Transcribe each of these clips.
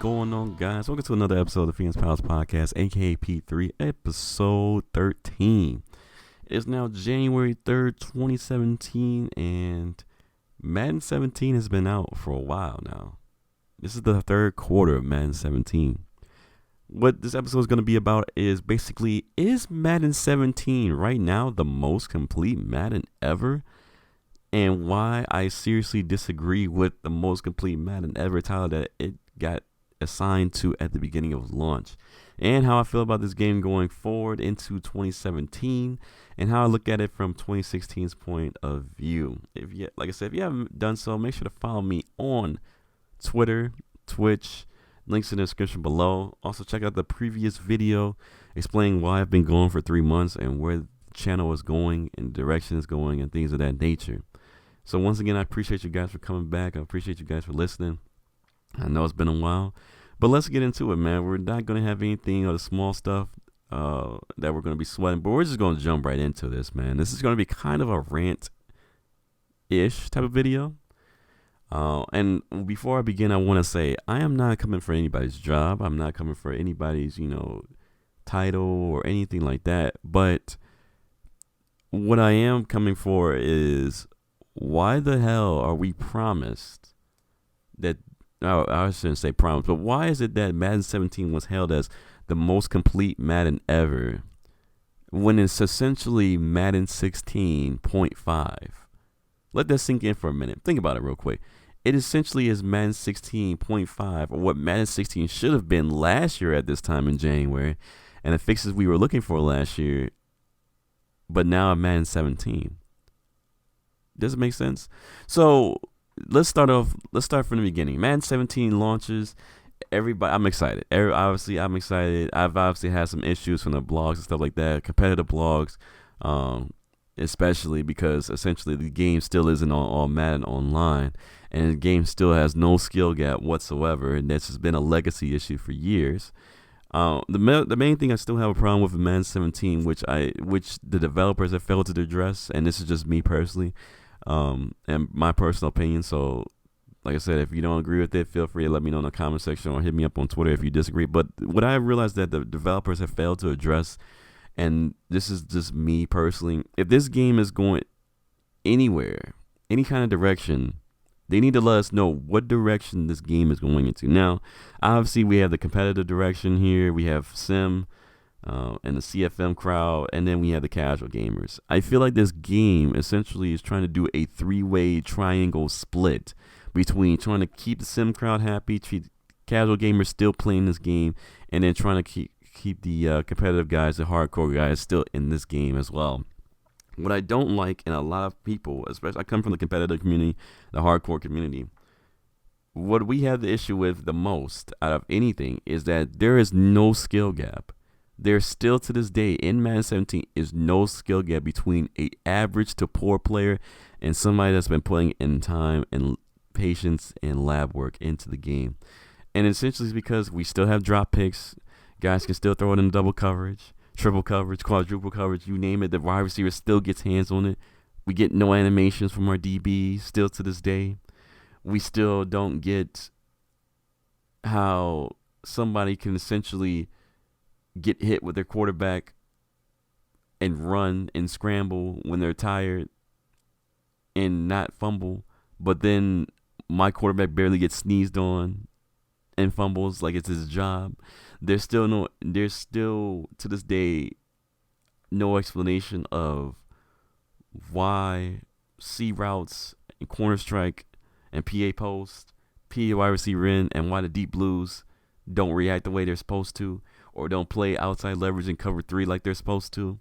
going on, guys? Welcome to another episode of the Phoenix Palace Podcast, aka P3, episode 13. It's now January 3rd, 2017, and Madden 17 has been out for a while now. This is the third quarter of Madden 17. What this episode is going to be about is basically, is Madden 17 right now the most complete Madden ever? And why I seriously disagree with the most complete Madden ever title that it got assigned to at the beginning of launch, and how I feel about this game going forward into 2017, and how I look at it from 2016's point of view. If you, like I said, if you haven't done so, make sure to follow me on Twitter, Twitch, links in the description below. Also, check out the previous video explaining why I've been gone for 3 months and where the channel is going and direction is going and things of that nature. So once again, I appreciate you guys for coming back. I appreciate you guys for listening. I know it's been a while, but let's get into it, man. We're not going to have anything of the small stuff that we're going to be sweating, but we're just going to jump right into this, man. This is going to be kind of a rant-ish type of video. And before I begin, I want to say I am not coming for anybody's job. I'm not coming for anybody's, title or anything like that. But what I am coming for is, why the hell are we promised that, I shouldn't say promised, but why is it that Madden 17 was hailed as the most complete Madden ever when it's essentially Madden 16.5? Let that sink in for a minute. Think about it real quick. It essentially is Madden 16.5, or what Madden 16 should have been last year at this time in January, and the fixes we were looking for last year, but now Madden 17. Does it make sense? So let's start from the beginning. Madden 17 launches. Everybody, I'm excited. Obviously, I'm excited. I've obviously had some issues from the blogs and stuff like that, competitive blogs, especially because essentially the game still isn't on Madden Online, and the game still has no skill gap whatsoever, and that's just been a legacy issue for years. The main thing I still have a problem with Madden 17, which the developers have failed to address, and this is just me personally, and my personal opinion. So, like I said, if you don't agree with it, feel free to let me know in the comment section or hit me up on Twitter if you disagree. But what I realized that the developers have failed to address, and this is just me personally, if this game is going anywhere, any kind of direction, they need to let us know what direction this game is going into. Now, obviously, we have the competitive direction here. We have Sim and the CFM crowd, and then we have the casual gamers. I feel like this game essentially is trying to do a three-way triangle split between trying to keep the Sim crowd happy, keep casual gamers still playing this game, and then trying to keep the competitive guys, the hardcore guys, still in this game as well. What I don't like, and a lot of people, especially I come from the competitive community, the hardcore community, what we have the issue with the most out of anything is that there is no skill gap. There still to this day in Madden 17 is no skill gap between a average to poor player and somebody that's been putting in time and patience and lab work into the game. And essentially it's because we still have drop picks. Guys can still throw it in double coverage, triple coverage, quadruple coverage, you name it. The wide receiver still gets hands on it. We get no animations from our DBs still to this day. We still don't get how somebody can essentially get hit with their quarterback and run and scramble when they're tired and not fumble, but then my quarterback barely gets sneezed on and fumbles like it's his job. There's still to this day no explanation of why C routes and corner strike and PA post, PA wide receiver in, and why the deep blues don't react the way they're supposed to, or don't play outside leverage and cover 3 like they're supposed to.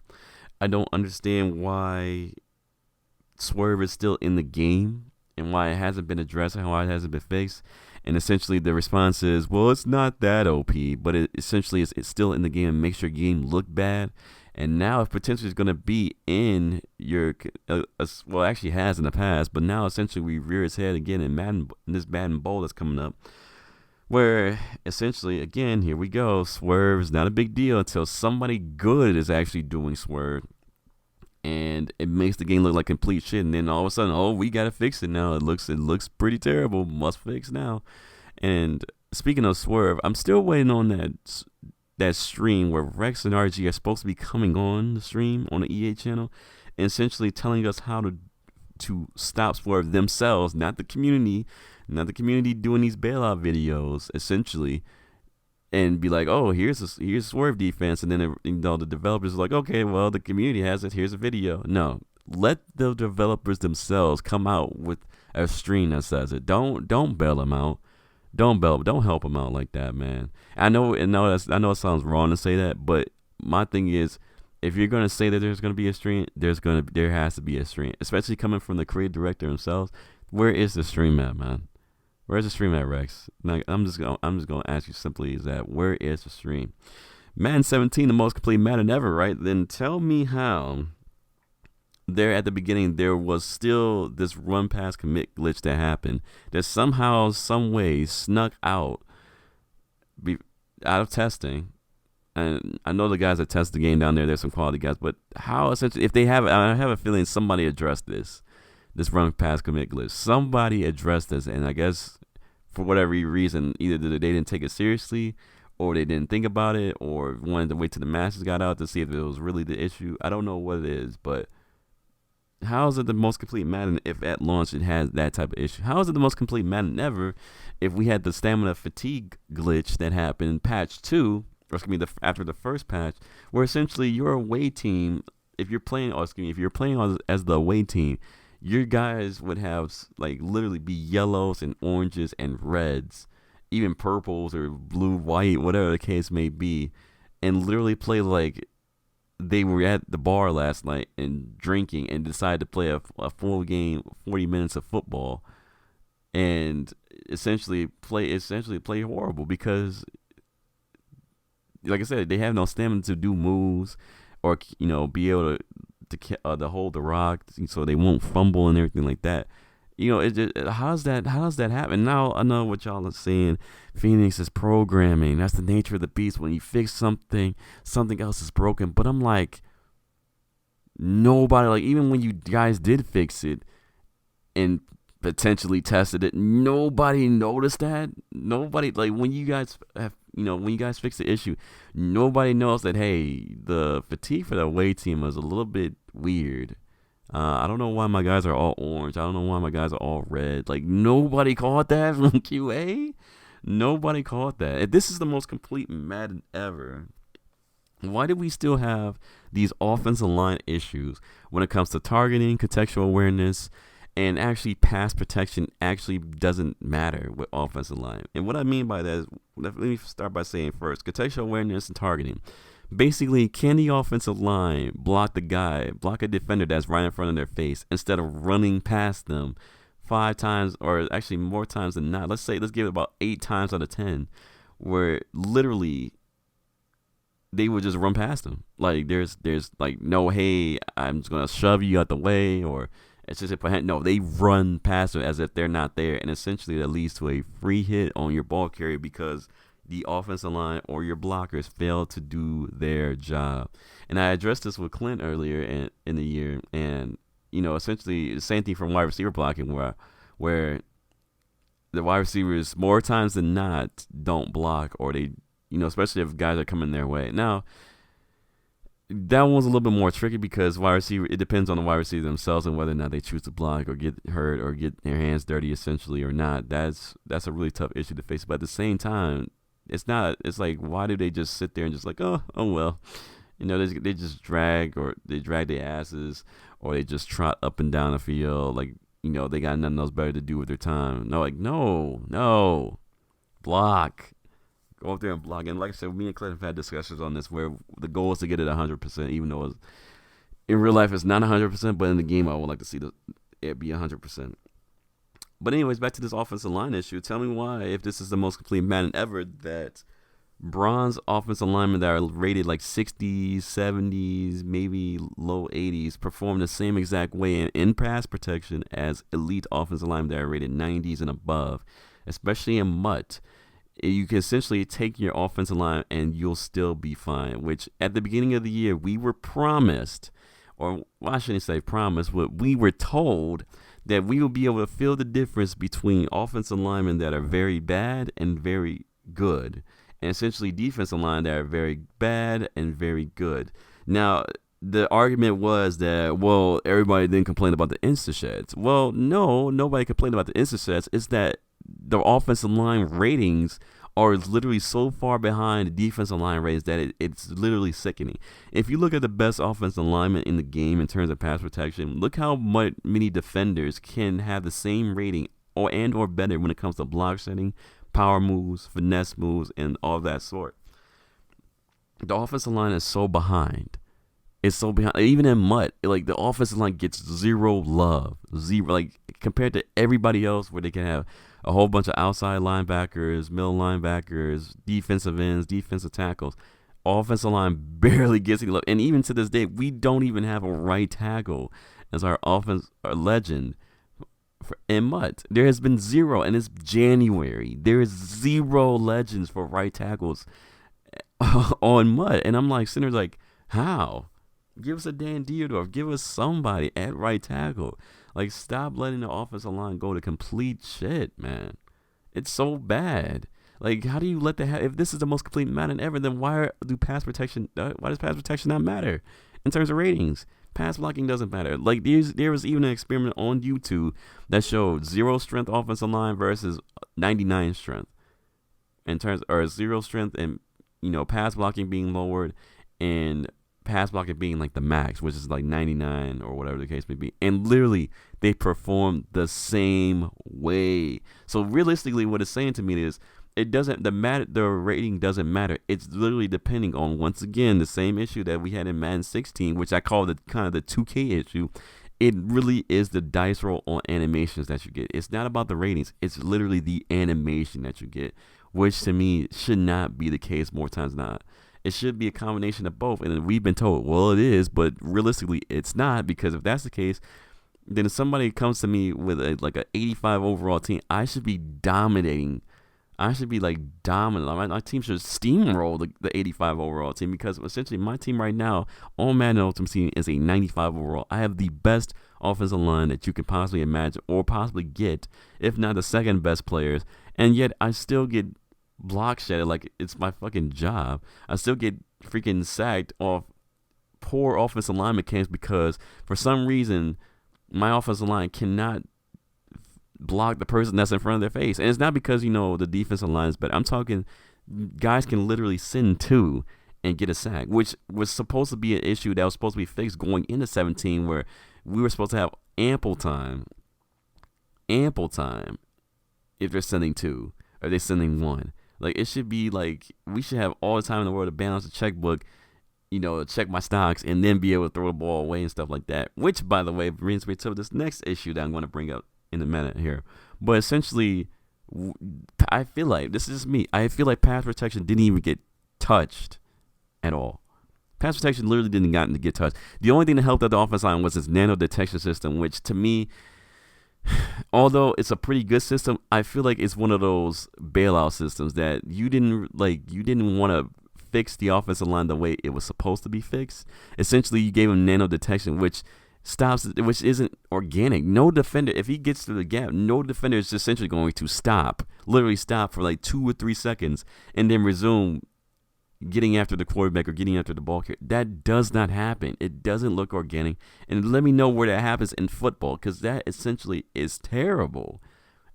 I don't understand why swerve is still in the game and why it hasn't been addressed and why it hasn't been fixed. And essentially the response is, well, it's not that OP, but it essentially is, it's still in the game and makes your game look bad. And now it potentially is going to be in your, well, actually has in the past, but now essentially we rear its head again in Madden, in this Madden Bowl that's coming up, where essentially, again, here we go, swerve is not a big deal until somebody good is actually doing swerve, and it makes the game look like complete shit. And then all of a sudden, oh, we gotta fix it now. It looks pretty terrible. Must fix now. And speaking of Swerve, I'm still waiting on that stream where Rex and RG are supposed to be coming on the stream on the EA channel, and essentially telling us how to stop Swerve themselves, not the community doing these bailout videos, essentially, and be like, oh, here's Swerve defense, and then the developers are like, okay, well, the community has it. Here's a video. No, let the developers themselves come out with a stream that says it. Don't bail them out. Don't help them out like that, man. I know it sounds wrong to say that, but my thing is, if you're gonna say that there's gonna be a stream, there has to be a stream, especially coming from the creative director himself. Where is the stream at, man? Where's the stream at, Rex? Like, I'm just gonna ask you simply, is that where is the stream? Madden 17, the most complete Madden ever, right? Then tell me how there at the beginning there was still this run pass commit glitch that happened that somehow, some way snuck out of testing. And I know the guys that test the game down there, there's some quality guys, but how essentially, if they have, I have a feeling somebody addressed this run pass commit glitch. Somebody addressed this, and I guess for whatever reason, either they didn't take it seriously, or they didn't think about it, or wanted to wait till the masses got out to see if it was really the issue. I don't know what it is, but how is it the most complete Madden if at launch it has that type of issue? How is it the most complete Madden ever if we had the stamina fatigue glitch that happened in patch 2, or excuse me, after the first patch, where essentially your away team, if you're playing as the away team, your guys would have like literally be yellows and oranges and reds, even purples or blue, white, whatever the case may be, and literally play like they were at the bar last night and drinking and decided to play a full game, 40 minutes of football, and essentially play horrible because, like I said, they have no stamina to do moves or be able to hold the rock so they won't fumble and everything like that. How does that happen? Now I know what y'all are saying. Phoenix is programming. That's the nature of the beast. When you fix something else is broken. But I'm like, nobody, like, even when you guys did fix it and potentially tested it, nobody noticed that. Nobody, like, when you guys fix the issue, nobody knows that, hey, the fatigue for the away team was a little bit weird. I don't know why my guys are all orange. I don't know why my guys are all red. Like, nobody caught that from QA. Nobody caught that. If this is the most complete Madden ever, why do we still have these offensive line issues when it comes to targeting, contextual awareness, and actually pass protection actually doesn't matter with offensive line? And what I mean by that is, let me start by saying first, contextual awareness and targeting. Basically, can the offensive line block a defender that's right in front of their face instead of running past them 5 times, or actually more times than not? Let's give it about 8 times out of 10, where literally they would just run past them. Like, there's like no, hey, I'm just gonna shove you out the way, or it's just no, they run past them as if they're not there, and essentially that leads to a free hit on your ball carrier because the offensive line or your blockers fail to do their job. And I addressed this with Clint earlier in the year, and essentially the same thing from wide receiver blocking, where the wide receivers more times than not don't block, or they, especially if guys are coming their way. Now, that one's a little bit more tricky because it depends on the wide receiver themselves and whether or not they choose to block or get hurt or get their hands dirty essentially or not. That's a really tough issue to face. But at the same time, it's like, why do they just sit there and just like, oh well, they just drag their asses, or they just trot up and down the field like, they got nothing else better to do with their time. No, block. Go up there and block. And like I said, me and Clint have had discussions on this where the goal is to get it 100%, even though in real life it's not 100%, but in the game I would like to see it be 100%. But anyways, back to this offensive line issue. Tell me why, if this is the most complete Madden ever, that bronze offensive linemen that are rated like 60s, 70s, maybe low 80s perform the same exact way in pass protection as elite offensive linemen that are rated 90s and above, especially in MUT. You can essentially take your offensive line and you'll still be fine, which at the beginning of the year we were promised, or well, I shouldn't say promised, but we were told that we will be able to feel the difference between offensive linemen that are very bad and very good, and essentially defensive line that are very bad and very good. Now, the argument was that, well, everybody didn't complain about the insta-sheds. Well, no, nobody complained about the insta-sheds. It's that the offensive line ratings are literally so far behind the defensive line ratings that it's literally sickening. If you look at the best offensive lineman in the game in terms of pass protection, look how many defenders can have the same rating or better when it comes to block setting, power moves, finesse moves, and all that sort. The offensive line is so behind. It's so behind. Even in MUT, like, the offensive line gets zero love. Zero, like, compared to everybody else, where they can have a whole bunch of outside linebackers, middle linebackers, defensive ends, defensive tackles. Offensive line barely gets any love. And even to this day, we don't even have a right tackle as our legend in MUT. There has been zero, and it's January. There is zero legends for right tackles on MUT. And I'm like, sitting there like, how? Give us a Dan Dierdorf. Give us somebody at right tackle. Like, stop letting the offensive line go to complete shit, man. It's so bad. Like, how do you let if this is the most complete Madden ever, then why does pass protection not matter in terms of ratings? Pass blocking doesn't matter. Like, there was even an experiment on YouTube that showed 0 strength offensive line versus 99 strength in terms, or 0 strength and, pass blocking being lowered and pass blocking being like the max, which is like 99 or whatever the case may be, and literally they perform the same way. So realistically, what it's saying to me is, the rating doesn't matter. It's literally depending on, once again, the same issue that we had in Madden 16, which I call the kind of the 2K issue. It really is the dice roll on animations that you get. It's not about the ratings. It's literally the animation that you get, which to me should not be the case more times than not. It should be a combination of both. And we've been told, well, it is, but realistically, it's not, because if that's the case, then if somebody comes to me with an 85 overall team, I should be dominating. I should be dominant. My team should steamroll the 85 overall team, because essentially my team right now on Madden Ultimate Team is a 95 overall. I have the best offensive line that you can possibly imagine or possibly get, if not the second best players, and yet I still get block shedded like it's my fucking job. I still get freaking sacked off poor offensive line mechanics, because for some reason my offensive line cannot block the person that's in front of their face. And it's not because, the defensive line is better. I'm talking guys can literally send 2 and get a sack, which was supposed to be an issue that was supposed to be fixed going into 17, where we were supposed to have ample time if they're sending 2 or they're sending 1. Like, it should be like, we should have all the time in the world to balance the checkbook, check my stocks, and then be able to throw the ball away and stuff like that. Which, by the way, brings me to this next issue that I'm going to bring up in a minute here. But essentially, I feel like, this is just me, I feel like pass protection didn't even get touched at all. Pass protection literally didn't get touched. The only thing that helped out the offensive line was this nano detection system, which to me, although it's a pretty good system, I feel like it's one of those bailout systems that you didn't want to fix the offensive line the way it was supposed to be fixed. Essentially, you gave him nano detection, which isn't organic. No defender, if he gets through the gap, no defender is essentially going to literally stop for 2 or 3 seconds and then resume getting after the quarterback or getting after the ball carrier. That does not happen. It doesn't look organic. And let me know where that happens in football, because that essentially is terrible.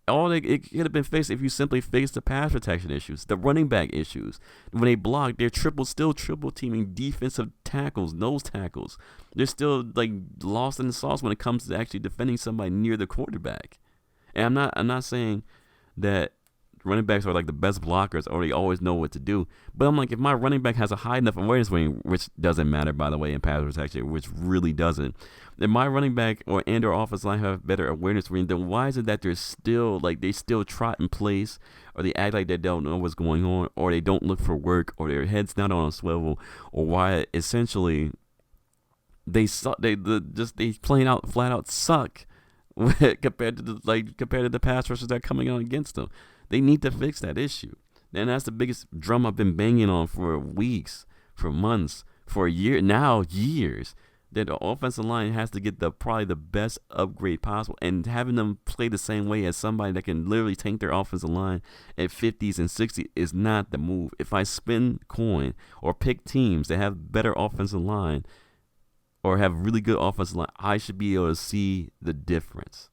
It could have been fixed if you simply fixed the pass protection issues, the running back issues. When they block, they're still triple teaming defensive tackles, nose tackles. They're still lost in the sauce when it comes to actually defending somebody near the quarterback. And I'm not saying that running backs are the best blockers or they always know what to do. But I'm like, if my running back has a high enough awareness rating, which doesn't matter, by the way, in pass protection, which really doesn't. If my running back or offensive line have better awareness rating, then why is it that they're still they still trot in place, or they act like they don't know what's going on, or they don't look for work, or their head's not on a swivel, or why essentially they suck, they plain out flat out suck compared to the pass rushers that are coming out against them. They need to fix that issue. And that's the biggest drum I've been banging on for weeks, for months, for a year, now years. that the offensive line has to get probably the best upgrade possible, and having them play the same way as somebody that can literally tank their offensive line at 50s and 60s is not the move. If I spin coin or pick teams that have better offensive line or have really good offensive line, I should be able to see the difference.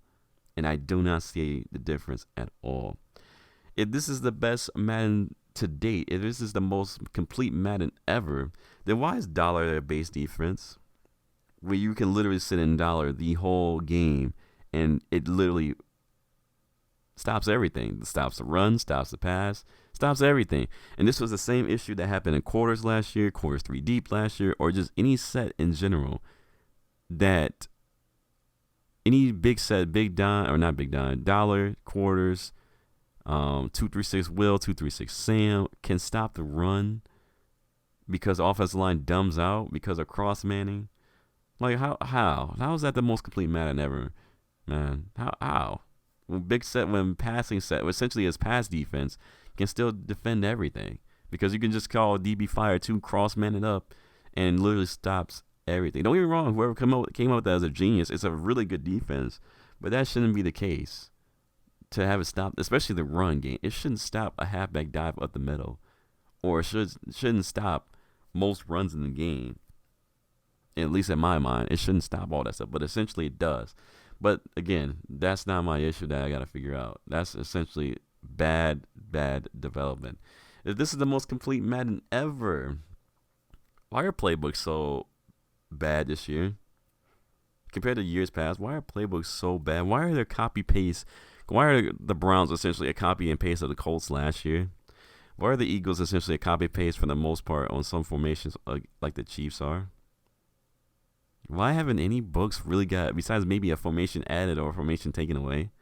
And I do not see the difference at all. If this is the best Madden to date, if this is the most complete Madden ever, then why is dollar their base defense? Where you can literally sit in dollar the whole game and it literally stops everything. It stops the run, stops the pass, stops everything. And this was the same issue that happened in quarters last year, quarters 3 deep last year, or just any set in general. That any big set, big dime, or not big dime, dollar, quarters, 236 Will, 236 Sam can stop the run because the offensive line dumbs out because of cross manning. Like how is that the most complete Madden ever, man? How when passing set essentially as pass defense can still defend everything because you can just call DB fire 2 cross man it up and literally stops everything. Don't get me wrong, whoever came up with that as a genius. It's a really good defense, but that shouldn't be the case. To have it stop, especially the run game, it shouldn't stop a halfback dive up the middle, or it shouldn't stop most runs in the game. At least in my mind, it shouldn't stop all that stuff, but essentially it does. But again, that's not my issue that I got to figure out. That's essentially bad development. If this is the most complete Madden ever, why are Playbooks so bad this year compared to years past? Why are Playbooks so bad? Why are there copy paste? Why are the Browns essentially a copy and paste of the Colts last year? Why are the Eagles essentially a copy paste for the most part on some formations like the Chiefs are? Why haven't any books really got, besides maybe a formation added or a formation taken away,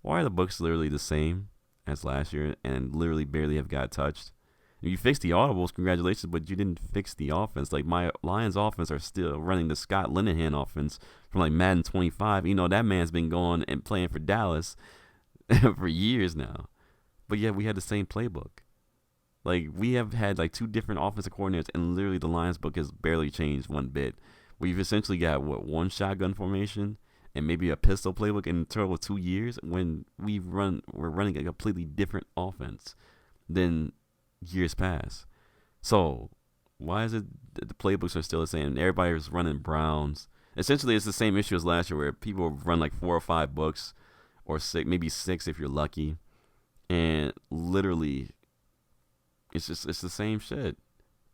why are the books literally the same as last year and literally barely have got touched? You fixed the audibles, congratulations, but you didn't fix the offense. Like, my Lions offense are still running the Scott Linehan offense from like Madden 25. You know, that man's been going and playing for Dallas for years now. But yet we had the same playbook. Like, we have had like 2 different offensive coordinators, and literally the Lions book has barely changed one bit. We've essentially got, one shotgun formation and maybe a pistol playbook in a total of 2 years when we're running a completely different offense than years past. So why is it that the playbooks are still the same? Everybody's running Browns. Essentially, it's the same issue as last year where people run like 4 or 5 books or 6, maybe 6 if you're lucky. And literally, it's the same shit.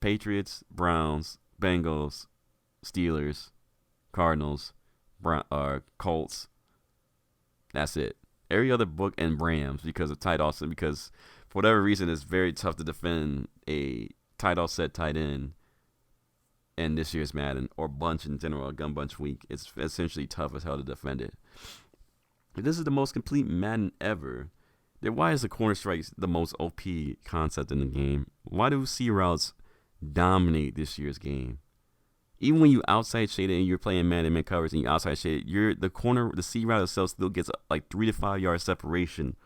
Patriots, Browns, Bengals, Steelers, Cardinals, Colts. That's it. Every other book and Rams because of tight offset, because for whatever reason it's very tough to defend a tight offset tight end in this year's Madden or bunch in general, a gun bunch week. It's essentially tough as hell to defend it. If this is the most complete Madden ever, then why is the corner strike the most OP concept in the game? Why do C routes dominate this year's game? Even when you outside shade it and you're playing man-to-man coverage and you outside shade it, the C route itself still gets like 3 to 5 yard separation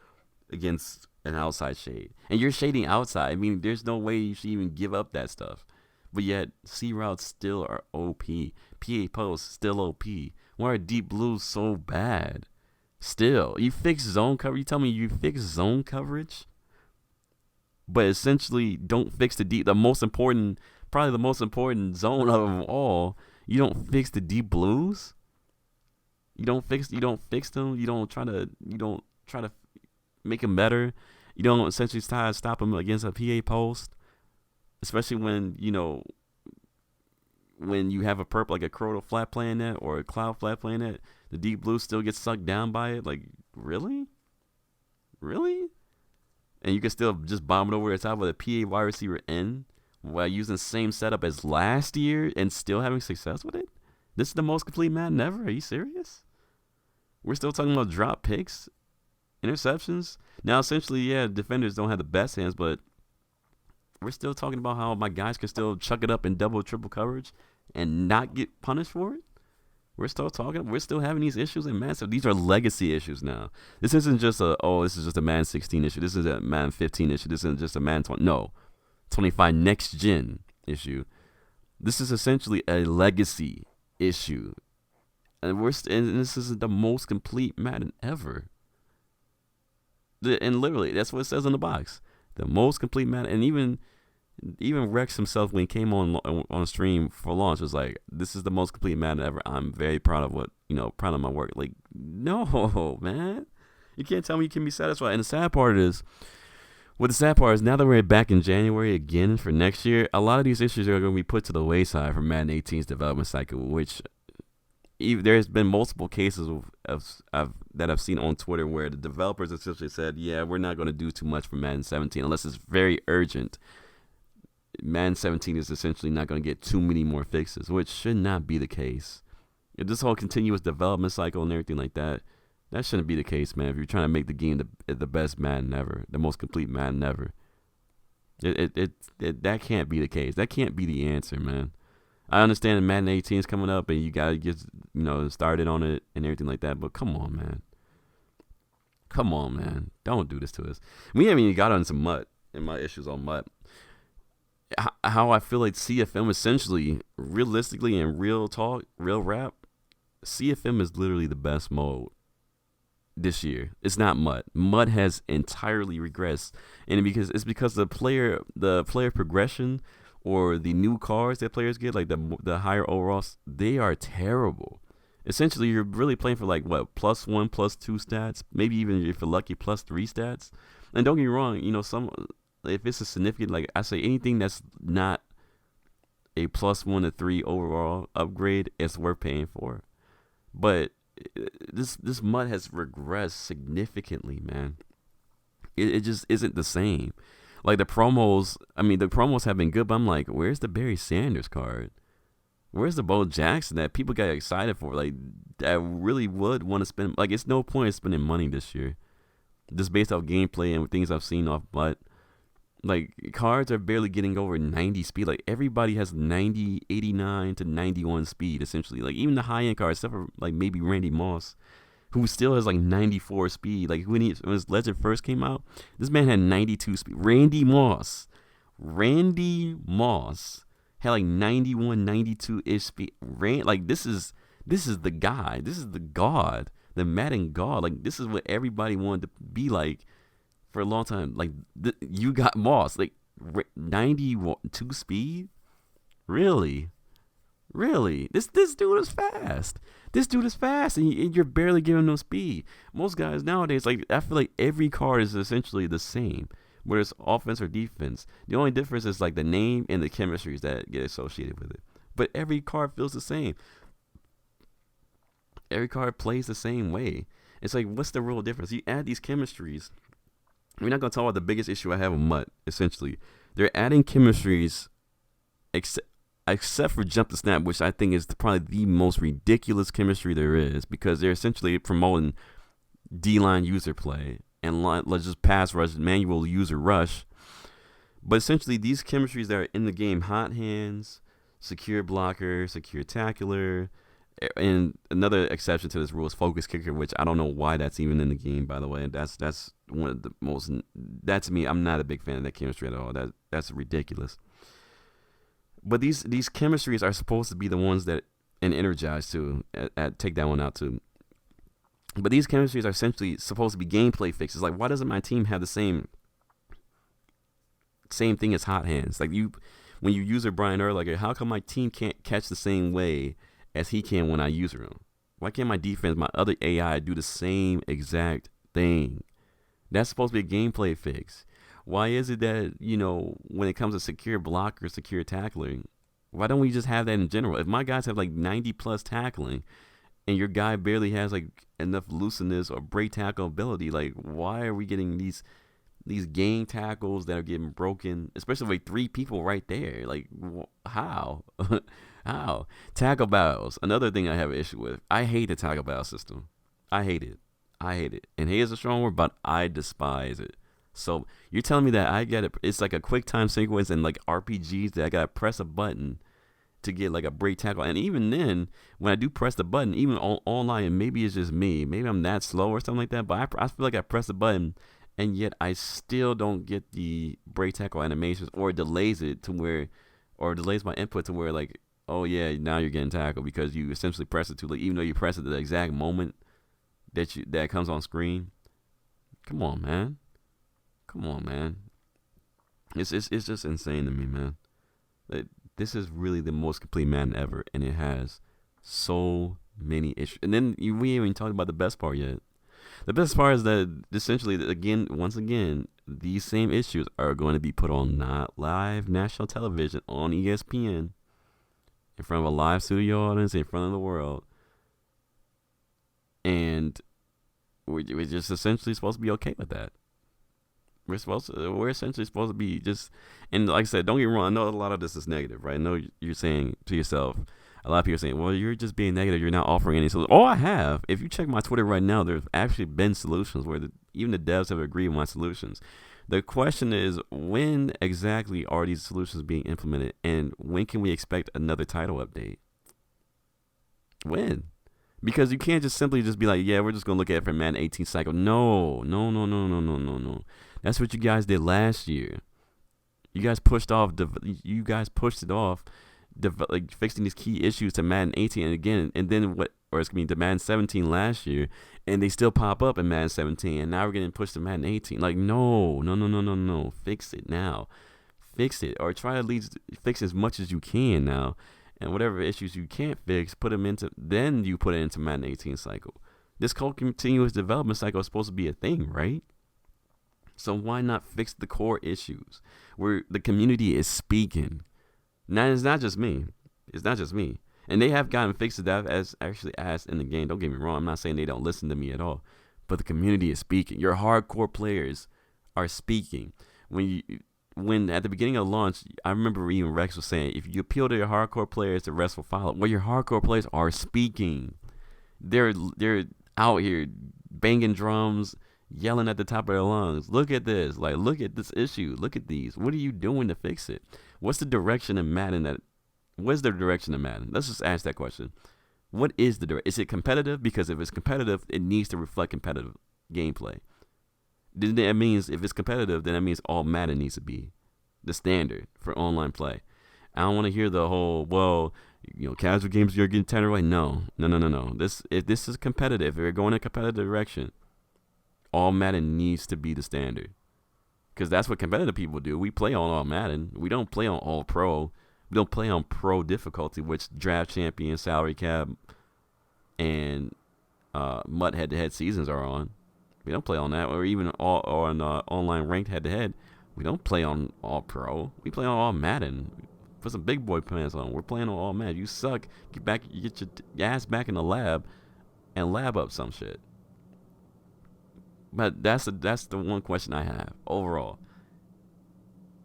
against an outside shade. And you're shading outside. I mean, there's no way you should even give up that stuff. But yet, C routes still are OP. PA posts still OP. Why are deep blues so bad? Still, you fix zone coverage. You tell me you fix zone coverage, but essentially don't fix probably the most important zone of them all. You don't fix the deep blues. You don't fix them. You don't try to make them better. You don't essentially try to stop them against a PA post, especially when you have a perp like a Croto flat playing that or a Cloud flat playing that. The deep blue still gets sucked down by it. Like, really? And you can still just bomb it over the top with a PA wide receiver in while using the same setup as last year and still having success with it? This is the most complete Madden ever. Are you serious? We're still talking about drop picks, interceptions. Now, essentially, yeah, defenders don't have the best hands, but we're still talking about how my guys can still chuck it up in double, triple coverage and not get punished for it. We're still having these issues in Madden. So these are legacy issues now. This isn't just this is just a Madden 16 issue. This is a Madden 15 issue. This isn't just a Madden 25 next gen issue. This is essentially a legacy issue. And and this is the most complete Madden ever. And literally, that's what it says on the box. The most complete Madden. And even Rex himself, when he came on stream for launch, was like, "This is the most complete Madden ever. I'm very proud of proud of my work." Like, no, man, you can't tell me you can be satisfied. And the sad part is, now that we're back in January again for next year, a lot of these issues are going to be put to the wayside for Madden 18's development cycle, which there's been multiple cases that I've seen on Twitter where the developers essentially said, "Yeah, we're not going to do too much for Madden 17 unless it's very urgent." Madden 17 is essentially not going to get too many more fixes, which should not be the case. If this whole continuous development cycle and everything like that, that shouldn't be the case, man. If you're trying to make the game the best Madden ever, the most complete Madden ever, that can't be the case. That can't be the answer, man. I understand that Madden 18 is coming up and you gotta get started on it and everything like that, but come on, man. Come on, man. Don't do this to us. We haven't even got on some MUT and my issues on MUT. How I feel like CFM essentially, realistically and real talk, real rap, CFM is literally the best mode this year. It's not MUT. MUT has entirely regressed, and it's because the player progression or the new cars that players get, like the higher overalls, they are terrible. Essentially, you're really playing for like what, +1, +2 stats, maybe even if you're lucky, +3 stats. And don't get me wrong, if it's a significant, like I say, anything that's not a +1 to 3 overall upgrade, it's worth paying for. But this MUT has regressed significantly, man. It just isn't the same. Like the promos have been good, but I'm like, where's the Barry Sanders card? Where's the Bo Jackson that people got excited for? Like, that really would want to spend. Like, it's no point in spending money this year, just based off gameplay and things I've seen off MUT. Like, cards are barely getting over 90 speed. Like, everybody has 90, 89 to 91 speed, essentially. Like, even the high-end cards, except for, like, maybe Randy Moss, who still has, like, 94 speed. Like, when his Legend first came out, this man had 92 speed. Randy Moss had, like, 91, 92-ish speed. This is the guy. This is the god. The Madden god. Like, this is what everybody wanted to be like for a long time. Like, you got Moss, like 92 speed. Really? This dude is fast. And you're barely giving him no speed. Most guys nowadays, like, I feel like every card is essentially the same, whether it's offense or defense. The only difference is like the name and the chemistries that get associated with it. But every card feels the same. Every card plays the same way. It's like, what's the real difference? You add these chemistries. We're not going to talk about the biggest issue I have with MUT, essentially. They're adding chemistries, except for Jump to Snap, which I think is probably the most ridiculous chemistry there is, because they're essentially promoting D-line user play and let's just pass rush, manual user rush. But essentially, these chemistries that are in the game, hot hands, secure blocker, secure tackler, and another exception to this rule is focus kicker, which I don't know why that's even in the game, by the way. That's one of the most, that to me, I'm not a big fan of that chemistry at all. That's ridiculous. But these chemistries are supposed to be the ones that, and energize too, take that one out too. But these chemistries are essentially supposed to be gameplay fixes. Like, why doesn't my team have the same thing as hot hands? Like, when you user Brian Urlacher, how come my team can't catch the same way as he can when I user him? Why can't my defense, my other AI, do the same exact thing? That's supposed to be a gameplay fix. Why is it that, when it comes to secure blocker, secure tackling, why don't we just have that in general? If my guys have like 90 plus tackling and your guy barely has like enough looseness or break tackle ability, like, why are we getting these gang tackles that are getting broken, especially with 3 people right there? Like, how? How? Tackle battles. Another thing I have an issue with. I hate the tackle battle system. I hate it. And hate is a strong word, but I despise it. So you're telling me that I get it? It's like a quick time sequence and like RPGs that I gotta press a button to get like a break tackle. And even then, when I do press the button, even online, and maybe it's just me, maybe I'm that slow or something like that, but I feel like I press the button and yet I still don't get the break tackle animations, or it delays it to where, or delays my input to where, like, oh yeah, now you're getting tackled because you essentially press it too late, even though you press it at the exact moment that comes on screen. Come on, man. Come on, man. It's just insane to me, man. Like, this is really the most complete Madden ever, and it has so many issues. And then we ain't even talked about the best part yet. The best part is that essentially, once again, these same issues are going to be put on not live national television on ESPN in front of a live studio audience in front of the world, and we're just essentially supposed to be okay with that. We're essentially supposed to be just, and like I said, don't get me wrong. I know a lot of this is negative, right? I know you're saying to yourself, a lot of people are saying, well, you're just being negative. You're not offering any solutions. Oh, I have. If you check my Twitter right now, there's actually been solutions where even the devs have agreed with my solutions. The question is, when exactly are these solutions being implemented, and when can we expect another title update? When? Because you can't just simply just be like, yeah, we're just gonna look at it for Madden 18 cycle. No. That's what you guys did last year. You guys pushed it off, like fixing these key issues to Madden 18 and again, and then it's gonna be to Madden 17 last year, and they still pop up in Madden 17, and now we're getting pushed to Madden 18. Like, no. Fix it now. Fix it, or try to at least fix as much as you can now. And whatever issues you can't fix, then you put it into Madden 18 cycle. This whole continuous development cycle is supposed to be a thing, right? So why not fix the core issues where the community is speaking? Now, it's not just me. And they have gotten fixes that I've actually asked in the game. Don't get me wrong. I'm not saying they don't listen to me at all. But the community is speaking. Your hardcore players are speaking. When at the beginning of launch, I remember even Rex was saying, if you appeal to your hardcore players, the rest will follow. Well, your hardcore players are speaking. They're out here banging drums, yelling at the top of their lungs. Look at this. Like, look at this issue. Look at these. What are you doing to fix it? What's the direction in Madden? What's the direction in Madden? Let's just ask that question. What is the direction? Is it competitive? Because if it's competitive, it needs to reflect competitive gameplay. Then that means if it's competitive, then that means all Madden needs to be the standard for online play. I don't want to hear the whole, well, casual games you're getting tenor away. No. If this is competitive, if we're going in a competitive direction, all Madden needs to be the standard. Because that's what competitive people do. We play on all Madden. We don't play on all pro. We don't play on pro difficulty, which draft champion, salary cap, and MUT head-to-head seasons are on. We don't play on that, or even online ranked head-to-head. We don't play on all pro. We play on all Madden. Put some big boy pants on. We're playing on all Madden. You suck. Get your ass back in the lab and lab up some shit. But that's the one question I have overall.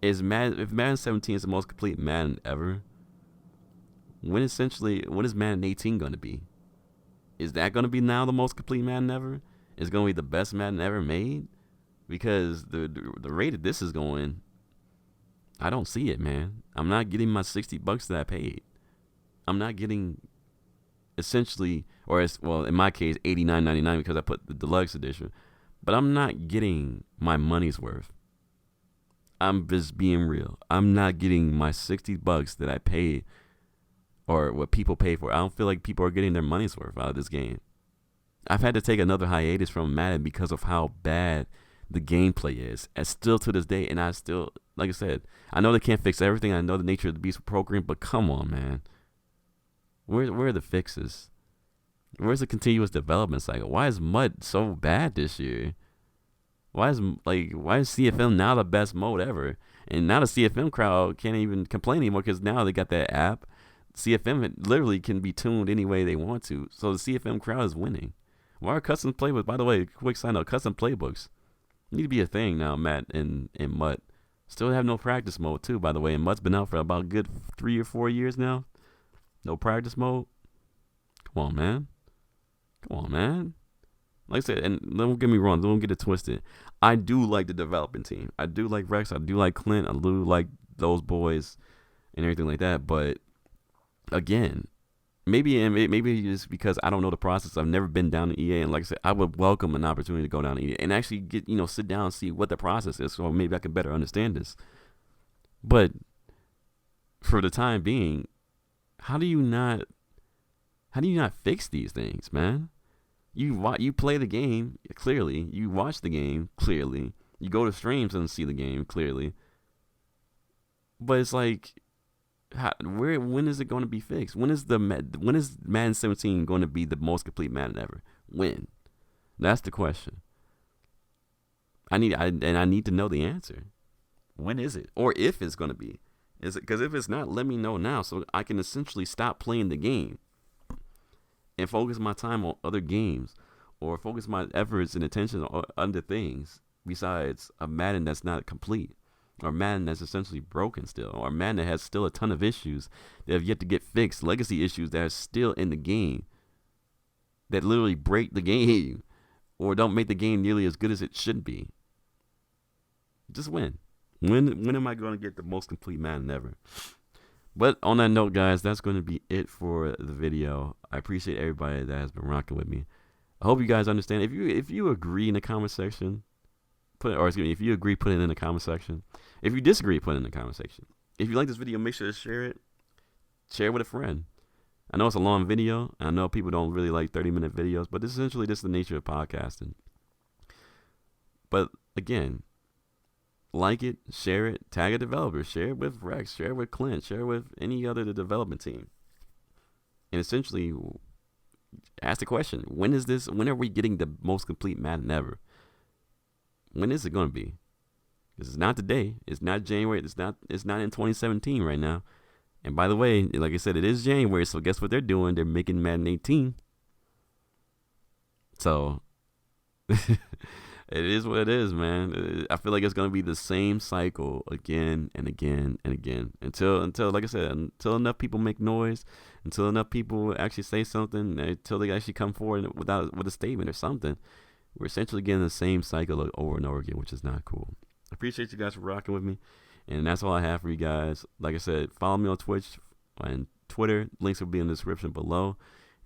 If Madden 17 is the most complete Madden ever, when is Madden 18 going to be? Is that going to be now the most complete Madden ever? Is going to be the best Madden ever made? Because the rate that this is going, I don't see it, man. I'm not getting my $60 that I paid. I'm not getting essentially, in my case, $89.99 because I put the deluxe edition. But I'm not getting my money's worth. I'm just being real. I'm not getting my $60 that I paid or what people pay for. I don't feel like people are getting their money's worth out of this game. I've had to take another hiatus from Madden because of how bad the gameplay is. And still to this day, and I still, like I said, I know they can't fix everything. I know the nature of the beast program, but come on, man. Where are the fixes? Where's the continuous development cycle? Why is MUT so bad this year? Why is CFM now the best mode ever? And now the CFM crowd can't even complain anymore because now they got that app. CFM literally can be tuned any way they want to. So the CFM crowd is winning. Why are custom playbooks? By the way, quick side note, custom playbooks need to be a thing now, Matt, in MUT. Still have no practice mode too, by the way. And MUT's been out for about a good 3 or 4 years now. No practice mode. Come on, man. Like I said, and don't get me wrong, don't get it twisted. I do like the development team. I do like Rex. I do like Clint. I do like those boys and everything like that. But again, maybe it's because I don't know the process. I've never been down to EA, and like I said, I would welcome an opportunity to go down to EA and actually get sit down and see what the process is, so maybe I can better understand this. But for the time being, How do you not? How do you not fix these things, man? You play the game clearly. You watch the game clearly. You go to streams and see the game clearly. But it's like, when is it going to be fixed? When is Madden 17 going to be the most complete Madden ever? When? That's the question. I need to know the answer. When is it? Or if it's going to be? Is it? Because if it's not, let me know now so I can essentially stop playing the game and focus my time on other games, or focus my efforts and attention on other things besides a Madden that's not complete, or Madden that's essentially broken still, or Madden that has still a ton of issues that have yet to get fixed, legacy issues that are still in the game that literally break the game or don't make the game nearly as good as it should be. Just when? When am I going to get the most complete Madden ever? But on that note, guys, that's going to be it for the video. I appreciate everybody that has been rocking with me. I hope you guys understand. If you agree in the comment section, if you agree, put it in the comment section. If you disagree, put it in the comment section. If you like this video, make sure to share it. Share it with a friend. I know it's a long video. I know people don't really like 30-minute videos, but this is essentially just the nature of podcasting. But again, like it, share it, tag a developer, share it with Rex, share it with Clint, share it with any other development team. And essentially ask the question, when are we getting the most complete Madden ever? When is it going to be? Because it's not today. It's not January. It's not in 2017 right now. And by the way, like I said, it is January, so guess what they're doing? They're making Madden 18. So it is what it is, man. I feel like it's gonna be the same cycle again and again and again until like I said, until enough people make noise, until enough people actually say something, until they actually come forward with a statement or something. We're essentially getting the same cycle over and over again, which is not cool. I appreciate you guys for rocking with me, and that's all I have for you guys. Like I said, follow me on Twitch and Twitter. Links will be in the description below.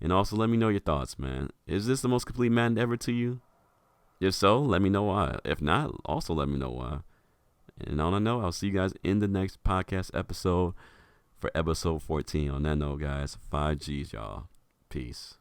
And also let me know your thoughts, man. Is this the most complete Madden ever to you? If so, let me know why. If not, also let me know why. And on that note, I'll see you guys in the next podcast episode for episode 14. On that note, guys, 5Gs, y'all. Peace.